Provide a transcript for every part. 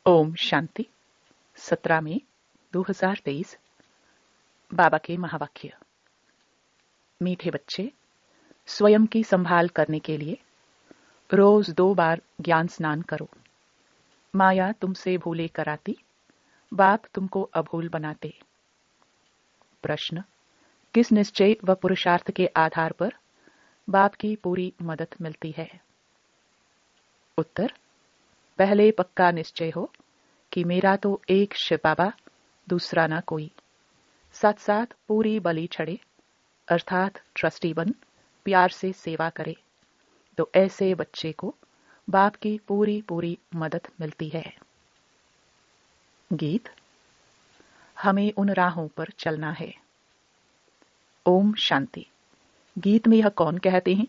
ओम शांति। 17 मई 2023। बाबा के महावाक्य। मीठे बच्चे, स्वयं की संभाल करने के लिए रोज 2 बार ज्ञान स्नान करो। माया तुमसे भूले कराती, बाप तुमको अभूल बनाते। प्रश्न: किस निश्चय व पुरुषार्थ के आधार पर बाप की पूरी मदद मिलती है? उत्तर: पहले पक्का निश्चय हो कि मेरा तो एक शिव बाबा, दूसरा ना कोई। साथ साथ पूरी बलि चढ़े अर्थात ट्रस्टी बन प्यार से सेवा करे तो ऐसे बच्चे को बाप की पूरी पूरी मदद मिलती है। गीत। हमें उन राहों पर चलना है। ओम शांति। गीत में यह कौन कहते हैं?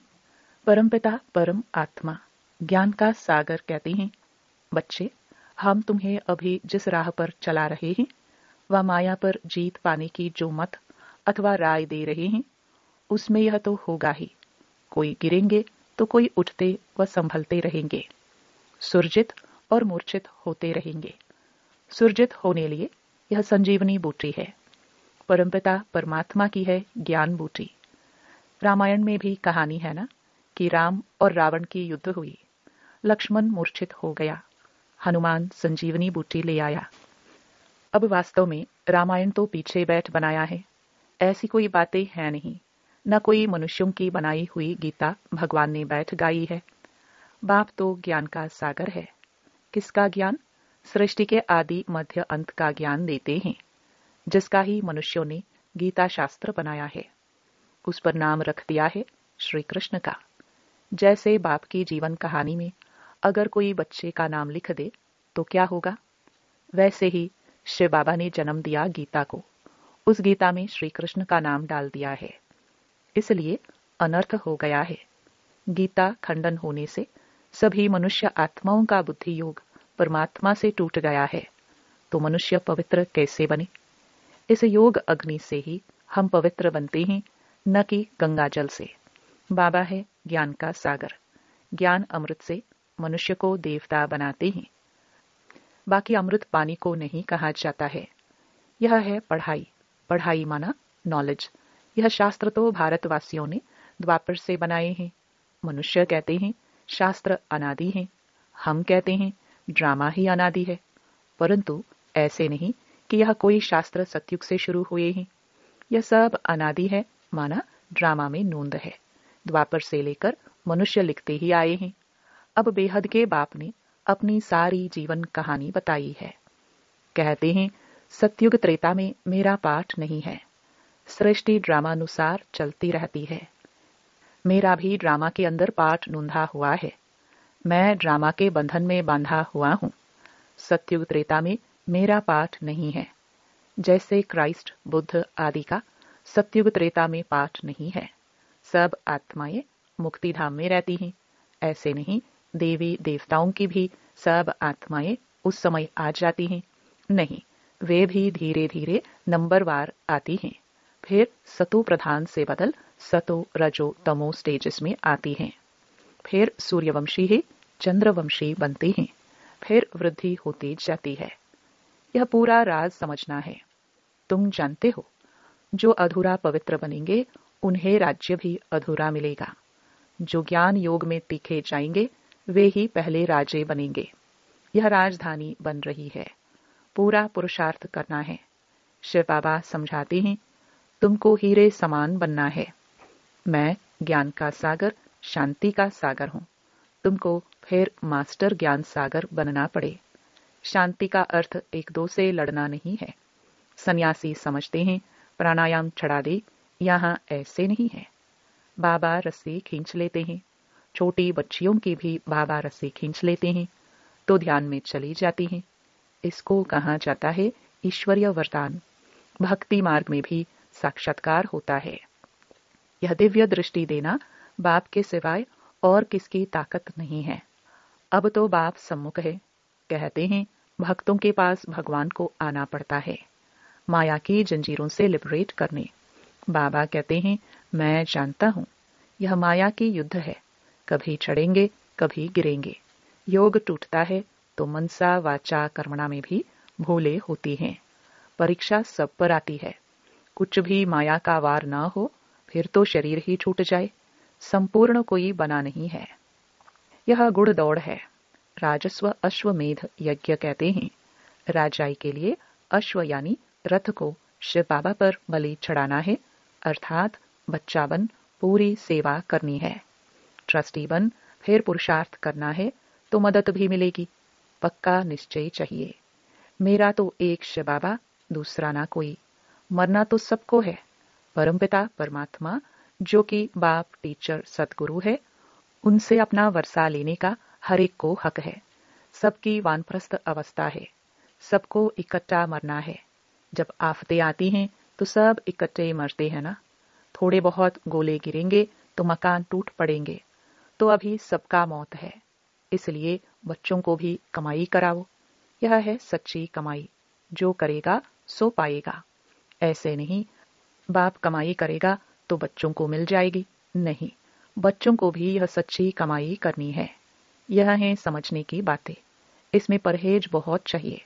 परमपिता परम आत्मा ज्ञान का सागर कहते हैं, बच्चे, हम तुम्हें अभी जिस राह पर चला रहे हैं वह माया पर जीत पाने की जो मत अथवा राय दे रहे हैं, उसमें यह तो होगा ही। कोई गिरेंगे तो कोई उठते व संभलते रहेंगे, सुरजित और मूर्छित होते रहेंगे। सुरजित होने लिए यह संजीवनी बूटी है, परमपिता परमात्मा की है ज्ञान बूटी। रामायण में भी कहानी है ना कि राम और रावण की युद्ध हुई, लक्ष्मण मूर्छित हो गया, हनुमान संजीवनी बूटी ले आया। अब वास्तव में रामायण तो पीछे बैठ बनाया है, ऐसी कोई बातें हैं नहीं, न कोई मनुष्यों की बनाई हुई गीता भगवान ने बैठ गाई है। बाप तो ज्ञान का सागर है। किसका ज्ञान? सृष्टि के आदि मध्य अंत का ज्ञान देते हैं, जिसका ही मनुष्यों ने गीता शास्त्र बनाया है। उस पर नाम रख दिया है श्री कृष्ण का। जैसे बाप की जीवन कहानी में अगर कोई बच्चे का नाम लिख दे तो क्या होगा, वैसे ही शिव बाबा ने जन्म दिया गीता को। उस गीता में श्री कृष्ण का नाम डाल दिया है, इसलिए अनर्थ हो गया है। गीता खंडन होने से सभी मनुष्य आत्माओं का बुद्धि योग परमात्मा से टूट गया है, तो मनुष्य पवित्र कैसे बने? इस योग अग्नि से ही हम पवित्र बनते हैं, न कि गंगा जल से। बाबा है ज्ञान का सागर। ज्ञान अमृत से मनुष्य को देवता बनाते हैं। बाकी अमृत पानी को नहीं कहा जाता है। यह है पढ़ाई। पढ़ाई माना नॉलेज। यह शास्त्र तो भारतवासियों ने द्वापर से बनाए हैं। मनुष्य कहते हैं शास्त्र अनादि हैं, हम कहते हैं ड्रामा ही अनादि है। परंतु ऐसे नहीं कि यह कोई शास्त्र सतयुग से शुरू हुए हैं। यह सब अनादि है माना ड्रामा में नोंद है। द्वापर से लेकर मनुष्य लिखते ही आए हैं। अब बेहद के बाप ने अपनी सारी जीवन कहानी बताई है। कहते हैं सतयुग त्रेता में मेरा पाठ नहीं है। सृष्टि ड्रामानुसार चलती रहती है। मेरा भी ड्रामा के अंदर पाठ नूंधा हुआ है। मैं ड्रामा के बंधन में बांधा हुआ हूं। सतयुग त्रेता में मेरा पाठ नहीं है। जैसे क्राइस्ट बुद्ध आदि का सतयुग त्रेता में पाठ नहीं है। सब आत्माएं मुक्ति धाम में रहती हैं। ऐसे नहीं देवी देवताओं की भी सब आत्माएं उस समय आ जाती हैं। नहीं, वे भी धीरे धीरे नंबरवार आती हैं। फिर सतो प्रधान से बदल सतो रजो तमो स्टेजेस में आती हैं। फिर सूर्यवंशी है चंद्रवंशी बनते हैं। फिर वृद्धि होती जाती है। यह पूरा राज समझना है। तुम जानते हो, जो अधूरा पवित्र बनेंगे उन्हें राज्य भी अधूरा मिलेगा। जो ज्ञान योग में तीखे जाएंगे वे ही पहले राजे बनेंगे। यह राजधानी बन रही है। पूरा पुरुषार्थ करना है। शिव बाबा समझाते हैं तुमको हीरे समान बनना है। मैं ज्ञान का सागर शांति का सागर हूं। तुमको फिर मास्टर ज्ञान सागर बनना पड़े। शांति का अर्थ एक दो से लड़ना नहीं है। सन्यासी समझते हैं प्राणायाम चढ़ा दे, यहां ऐसे नहीं है। बाबा रस्सी खींच लेते हैं। छोटी बच्चियों की भी बाबा रस्सी खींच लेते हैं तो ध्यान में चली जाती हैं। इसको कहा जाता है ईश्वरीय वरदान। भक्ति मार्ग में भी साक्षात्कार होता है। यह दिव्य दृष्टि देना बाप के सिवाय और किसकी ताकत नहीं है। अब तो बाप सम्मुख है। कहते हैं भक्तों के पास भगवान को आना पड़ता है, माया की जंजीरों से लिबरेट करने। बाबा कहते हैं मैं जानता हूं यह माया की युद्ध है। कभी चढ़ेंगे कभी गिरेंगे। योग टूटता है तो मनसा वाचा कर्मणा में भी भूले होती हैं। परीक्षा सब पर आती है। कुछ भी माया का वार ना हो फिर तो शरीर ही छूट जाए, संपूर्ण कोई बना नहीं है। यह गुड़ दौड़ है। राजस्व अश्वमेध यज्ञ कहते हैं। राजाई के लिए अश्व यानी रथ को शिव बाबा पर बलि चढ़ाना है, अर्थात बच्चा बन पूरी सेवा करनी है। ट्रस्टी बन फिर पुरुषार्थ करना है तो मदद भी मिलेगी। पक्का निश्चय चाहिए। मेरा तो एक शिव बाबा, दूसरा ना कोई। मरना तो सबको है। परमपिता परमात्मा जो कि बाप, टीचर, सतगुरु है, उनसे अपना वर्षा लेने का हर एक को हक है। सबकी वानप्रस्थ अवस्था है। सबको इकट्ठा मरना है। जब आफतें आती हैं तो सब इकट्ठे मरते हैं ना। थोड़े बहुत गोले गिरेंगे तो मकान टूट पड़ेंगे। तो अभी सबका मौत है। इसलिए बच्चों को भी कमाई कराओ। यह है सच्ची कमाई। जो करेगा सो पाएगा। ऐसे नहीं बाप कमाई करेगा तो बच्चों को मिल जाएगी। नहीं, बच्चों को भी यह सच्ची कमाई करनी है। यह है समझने की बातें। इसमें परहेज बहुत चाहिए।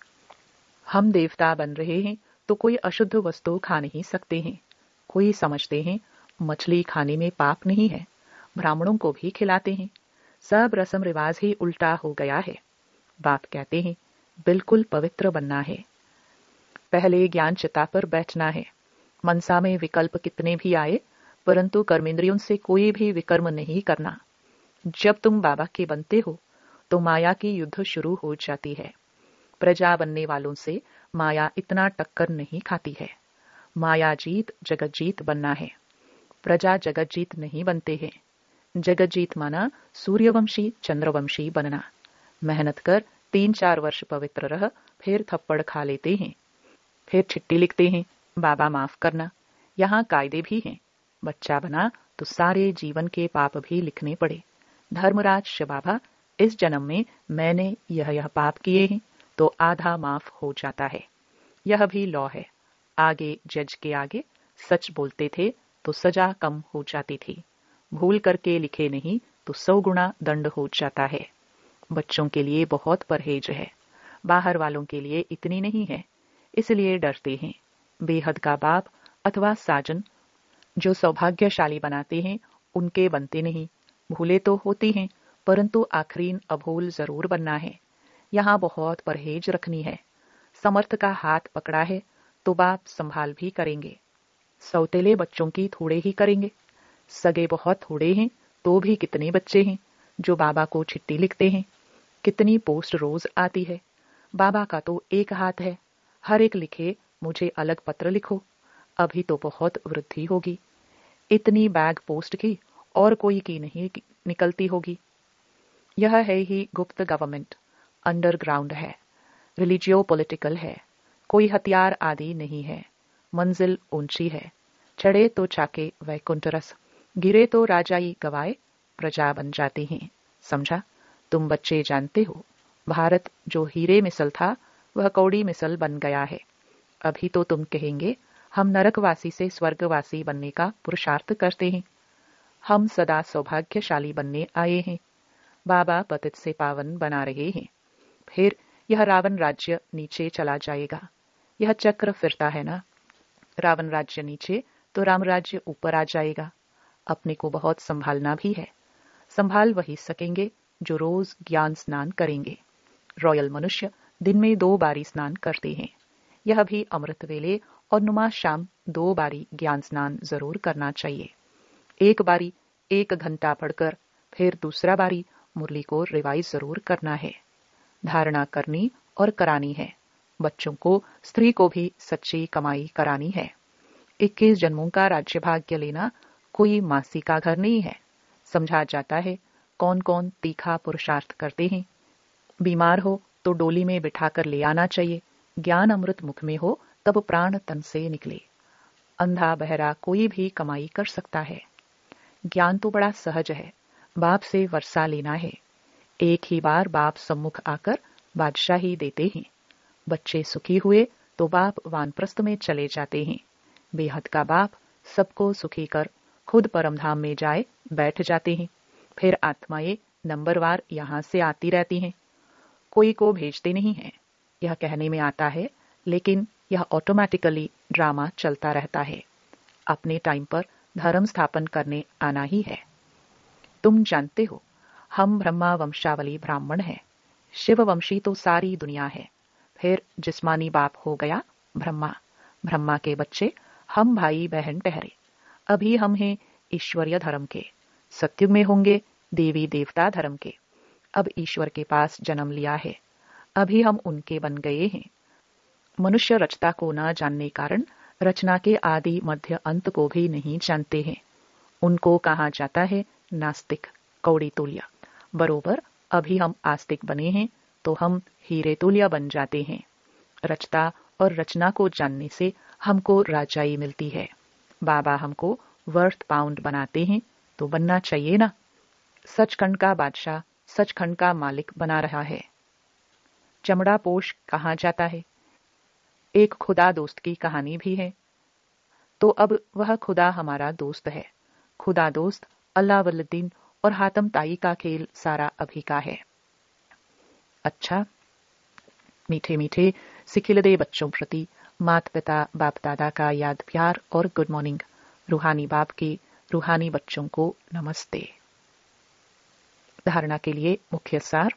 हम देवता बन रहे हैं तो कोई अशुद्ध वस्तु खा नहीं सकते हैं। कोई समझते हैं मछली खाने में पाप नहीं है, ब्राह्मणों को भी खिलाते हैं। सब रस्म रिवाज ही उल्टा हो गया है। बाप कहते हैं बिल्कुल पवित्र बनना है। पहले ज्ञान चिता पर बैठना है। मनसा में विकल्प कितने भी आए, परंतु कर्मेंद्रियों से कोई भी विकर्म नहीं करना। जब तुम बाबा के बनते हो तो माया की युद्ध शुरू हो जाती है। प्रजा बनने वालों से माया इतना टक्कर नहीं खाती है। माया जीत जगत जीत बनना है। प्रजा जगत जीत नहीं बनते हैं। जगत जीत माना सूर्यवंशी चंद्रवंशी बनना। मेहनत कर 3-4 वर्ष पवित्र रह, फिर थप्पड़ खा लेते हैं। फिर चिट्ठी लिखते हैं बाबा माफ करना। यहाँ कायदे भी हैं। बच्चा बना तो सारे जीवन के पाप भी लिखने पड़े। धर्मराज शिव बाबा, इस जन्म में मैंने यह पाप किए हैं, तो आधा माफ हो जाता है। यह भी लॉ है। आगे जज के आगे सच बोलते थे तो सजा कम हो जाती थी। भूल करके लिखे नहीं तो 100 गुना दंड हो जाता है। बच्चों के लिए बहुत परहेज है। बाहर वालों के लिए इतनी नहीं है। इसलिए डरते हैं। बेहद का बाप अथवा साजन जो सौभाग्यशाली बनाते हैं उनके बनते नहीं। भूले तो होती हैं, परंतु आखरीन अभूल जरूर बनना है। यहाँ बहुत परहेज रखनी है। समर्थ का हाथ पकड़ा है तो बाप संभाल भी करेंगे। सौतेले बच्चों की थोड़े ही करेंगे। सगे बहुत थोड़े हैं तो भी कितने बच्चे हैं जो बाबा को चिट्ठी लिखते हैं। कितनी पोस्ट रोज आती है। बाबा का तो एक हाथ है। हर एक लिखे मुझे अलग पत्र लिखो। अभी तो बहुत वृद्धि होगी। इतनी बैग पोस्ट की और कोई की नहीं निकलती होगी। यह है ही गुप्त गवर्नमेंट, अंडरग्राउंड है, रिलीजियो पॉलिटिकल है। कोई हथियार आदि नहीं है। मंजिल ऊंची है। चढ़े तो चाके वैकुंठ रस, गिरे तो राजाई गवाए, प्रजा बन जाती हैं। समझा? तुम बच्चे जानते हो भारत जो हीरे मिसल था वह कौड़ी मिसल बन गया है। अभी तो तुम कहेंगे हम नरकवासी से स्वर्गवासी बनने का पुरुषार्थ करते हैं। हम सदा सौभाग्यशाली बनने आए हैं। बाबा पतित से पावन बना रहे हैं। फिर यह रावण राज्य नीचे चला जाएगा। यह चक्र फिरता है ना। रावण राज्य नीचे तो राम राज्य ऊपर आ जाएगा। अपने को बहुत संभालना भी है। संभाल वही सकेंगे जो रोज ज्ञान स्नान करेंगे। रॉयल मनुष्य दिन में 2 बारी स्नान करते हैं। यह भी अमृत वेले और नुमा शाम 2 बारी ज्ञान स्नान जरूर करना चाहिए। एक बारी 1 घंटा पढ़कर फिर दूसरा बारी मुरली को रिवाइज जरूर करना है। धारणा करनी और करानी है। बच्चों को, स्त्री को भी सच्ची कमाई करानी है। 21 जन्मों का राज्य भाग्य लेना कोई मासी का घर नहीं है। समझा जाता है कौन कौन तीखा पुरुषार्थ करते हैं। बीमार हो तो डोली में बिठाकर ले आना चाहिए। ज्ञान अमृत मुख में हो तब प्राण तन से निकले। अंधा बहरा कोई भी कमाई कर सकता है। ज्ञान तो बड़ा सहज है। बाप से वर्षा लेना है। एक ही बार बाप सम्मुख आकर बादशाही देते हैं। बच्चे सुखी हुए तो बाप वानप्रस्थ में चले जाते हैं। बेहद का बाप सबको सुखी कर खुद परमधाम में जाए बैठ जाते हैं। फिर आत्माएं नंबरवार यहां से आती रहती हैं। कोई को भेजते नहीं हैं। यह कहने में आता है, लेकिन यह ऑटोमेटिकली ड्रामा चलता रहता है। अपने टाइम पर धर्म स्थापन करने आना ही है। तुम जानते हो, हम ब्रह्मा वंशावली ब्राह्मण हैं। शिव वंशी तो सारी दुनिया है। फिर जिस्मानी बाप हो गया ब्रह्मा। ब्रह्मा के बच्चे हम भाई बहन ठहरे। अभी हम हैं ईश्वरीय धर्म के। सत्युग में होंगे देवी देवता धर्म के। अब ईश्वर के पास जन्म लिया है। अभी हम उनके बन गए हैं। मनुष्य रचता को न जानने कारण रचना के आदि मध्य अंत को भी नहीं जानते हैं। उनको कहा जाता है नास्तिक, कौड़ी तुल्य। बरोबर अभी हम आस्तिक बने हैं तो हम हीरे तुल्य बन जाते हैं। रचता और रचना को जानने से हमको राजाई मिलती है। बाबा हमको वर्थ पाउंड बनाते हैं तो बनना चाहिए ना। सचखंड का बादशाह सचखंड का मालिक बना रहा है। चमड़ा पोश कहा जाता है। एक खुदा दोस्त की कहानी भी है। तो अब वह खुदा हमारा दोस्त है। खुदा दोस्त अल्लाहवल्लुद्दीन और हातम ताई का खेल सारा अभी का है। अच्छा, मीठे मीठे सिखिलदे बच्चों प्रति मात पिता बाप दादा का याद प्यार और गुड मॉर्निंग। रूहानी बाप के रूहानी बच्चों को नमस्ते। धारणा के लिए मुख्य सार।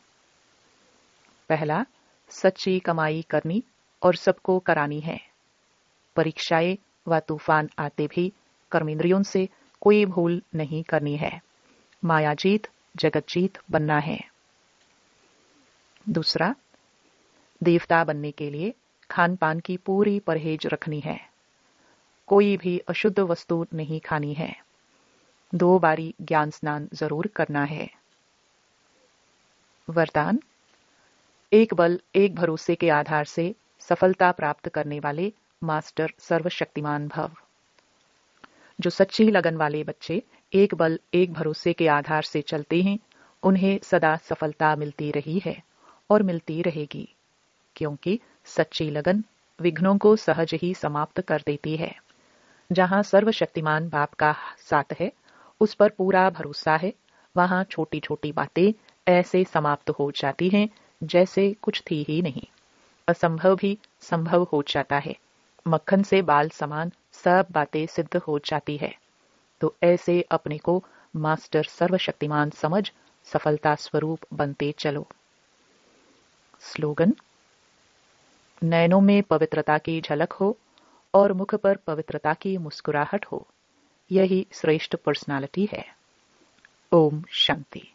पहला, सच्ची कमाई करनी और सबको करानी है। परीक्षाएं व तूफान आते भी कर्मेंद्रियों से कोई भूल नहीं करनी है। मायाजीत जगतजीत बनना है। दूसरा, देवता बनने के लिए खान पान की पूरी परहेज रखनी है। कोई भी अशुद्ध वस्तु नहीं खानी है। 2 बारी ज्ञान स्नान जरूर करना है। वरदान, एक बल एक भरोसे के आधार से सफलता प्राप्त करने वाले मास्टर सर्वशक्तिमान भव। जो सच्ची लगन वाले बच्चे एक बल एक भरोसे के आधार से चलते हैं, उन्हें सदा सफलता मिलती रही है और मिलती रहेगी, क्योंकि सच्ची लगन विघ्नों को सहज ही समाप्त कर देती है। जहां सर्वशक्तिमान बाप का साथ है, उस पर पूरा भरोसा है, वहां छोटी छोटी बातें ऐसे समाप्त हो जाती हैं जैसे कुछ थी ही नहीं। असंभव भी संभव हो जाता है। मक्खन से बाल समान सब बातें सिद्ध हो जाती है। तो ऐसे अपने को मास्टर सर्वशक्तिमान समझ सफलता स्वरूप बनते चलो। स्लोगन, नयनों में पवित्रता की झलक हो और मुख पर पवित्रता की मुस्कुराहट हो, यही श्रेष्ठ पर्सनालिटी है। ओम शांति।